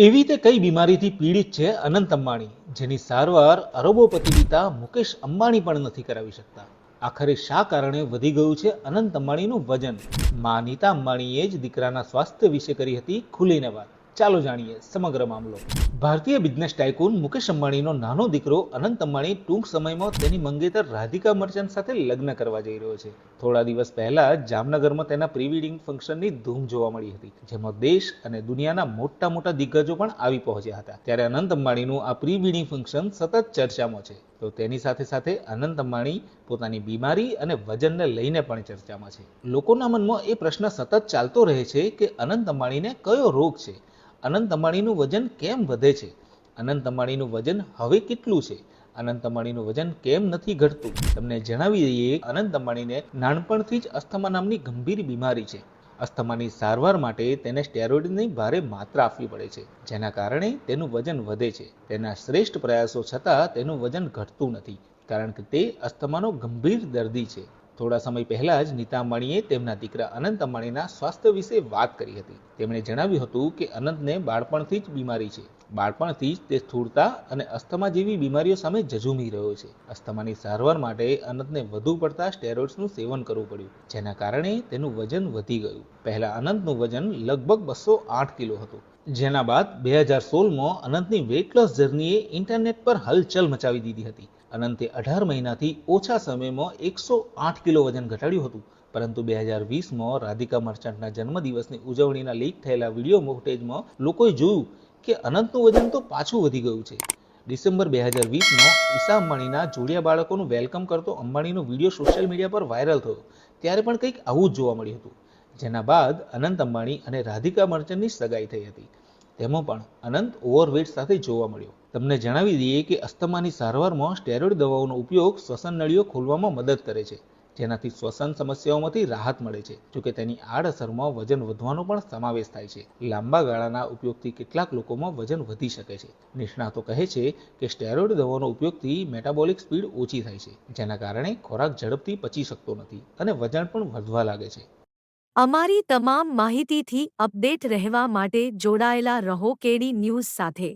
એવી તે કઈ બીમારીથી પીડિત છે અનંત અંબાણી, જેની સારવાર અરબોપતિ પિતા મુકેશ અંબાણી પણ નથી કરાવી શકતા? આખરે શા કારણે વધી ગયું છે અનંત અંબાણીનું વજન? માં નીતા અંબાણીએ જ દીકરાના સ્વાસ્થ્ય વિશે કરી હતી ખુલીને વાત. ચાલો જાણીએ સમગ્ર મામલો. ભારતીય બિઝનેસ ટાઇકૂન મુકેશ અંબાણીનો નાનો દીકરો અનંત અંબાણી ટૂંક સમયમાં તેની મંગેતર રાધિકા મર્ચન્ટ સાથે લગ્ન કરવા જઈ રહ્યો છે. થોડા દિવસ પહેલા જ જામનગરમાં તેના પ્રી વેડિંગ ફંક્શનની ધૂમ જોવા મળી હતી, જેમાં દેશ અને દુનિયાના મોટા મોટા દિગ્ગજો પણ આવી પહોંચ્યા હતા. ત્યારે અનંત અંબાણીનું આ પ્રી વેડિંગ ફંક્શન સતત ચર્ચામાં છે. તો તેની સાથે સાથે અનંત અંબાણી પોતાની બીમારી અને વજનને લઈને પણ ચર્ચામાં છે. લોકોના મનમાં એ પ્રશ્ન સતત ચાલતો રહે છે કે અનંત અંબાણીને કયો રોગ છે? અનંત અંબાણીનું વજન કેમ વધે છે? અનંત અંબાણીનું વજન હવે કેટલું છે? અનંત અંબાણીનું વજન કેમ નથી ઘટતું? તમને જણાવી દઈએ, અનંત અંબાણીને નાનપણથી જ અસ્થમા નામની ગંભીર બીમારી છે. અસ્થમાની સારવાર માટે તેને સ્ટેરોઇડની ભારે માત્રા આપવી પડે છે, જેના કારણે તેનું વજન વધે છે. તેના શ્રેષ્ઠ પ્રયાસો છતાં તેનું વજન ઘટતું નથી, કારણ કે તે અસ્થમાનો ગંભીર દર્દી છે. થોડા સમય પહેલા જ નીતા અંબાણીએ તેમના દીકરા અનંત અંબાણીના સ્વાસ્થ્ય વિશે વાત કરી હતી. તેમણે જણાવ્યું હતું કે અનંતને બાળપણથી જ બીમારી છે. બાળપણથી જ તે સ્થૂળતા અને અસ્થમા જેવી બીમારીઓ સામે ઝઝૂમી રહ્યો છે. અસ્થમાની સારવાર માટે અનંતને વધુ પડતા સ્ટેરોઇડ્સનું સેવન કરવું પડ્યું, જેના કારણે તેનું વજન વધી ગયું. પહેલા અનંતનું વજન લગભગ 208 કિલો હતું, જેના બાદ 2016માં અનંતની વેઇટ લોસ જર્નીએ ઇન્ટરનેટ પર હલચલ મચાવી દીધી હતી. અનંતે 18 મહિનાથી ઓછા સમયમાં 108 કિલો વજન ઘટાડ્યું હતું. પરંતુ 2020માં રાધિકા મર્ચન્ટના જન્મદિવસની ઉજવણીના લીક થયેલા વિડીયો ફૂટેજમાં લોકોએ જોયું કે અનંતનું વજન તો પાછું વધી ગયું છે. ડિસેમ્બર 2020માં ઈશા અંબાણીના જોડિયા બાળકોનું વેલકમ કરતો અંબાણીનો વિડીયો સોશિયલ મીડિયા પર વાયરલ થયો. ત્યારે પણ કંઈક આવું જ જોવા મળ્યું હતું. જેના બાદ અનંત અંબાણી અને રાધિકા મર્ચન્ટની સગાઈ થઈ હતી. તેમાં પણ અનંત ઓવરવેટ સાથે જોવા મળ્યો. તમને જણાવી દઈએ કે અસ્થમાની સારવારમાં સ્ટેરોઇડ દવાઓનો ઉપયોગ શ્વસન નળીઓ ખોલવામાં મદદ કરે છે, જેનાથી શ્વસન સમસ્યાઓમાંથી રાહત મળે છે. જોકે તેની આડઅસરમાં વજન વધવાનો પણ સમાવેશ થાય છે. લાંબા ગાળાના ઉપયોગથી કેટલાક લોકોમાં વજન વધી શકે છે. નિષ્ણાતો કહે છે કે સ્ટેરોઇડ દવાઓનો ઉપયોગથી મેટાબોલિક સ્પીડ ઓછી થાય છે, જેના કારણે ખોરાક ઝડપથી પચી શકતો નથી અને વજન પણ વધવા લાગે છે. અમારી તમામ માહિતીથી અપડેટ રહેવા માટે જોડાયેલા રહો કેડી ન્યૂઝ સાથે.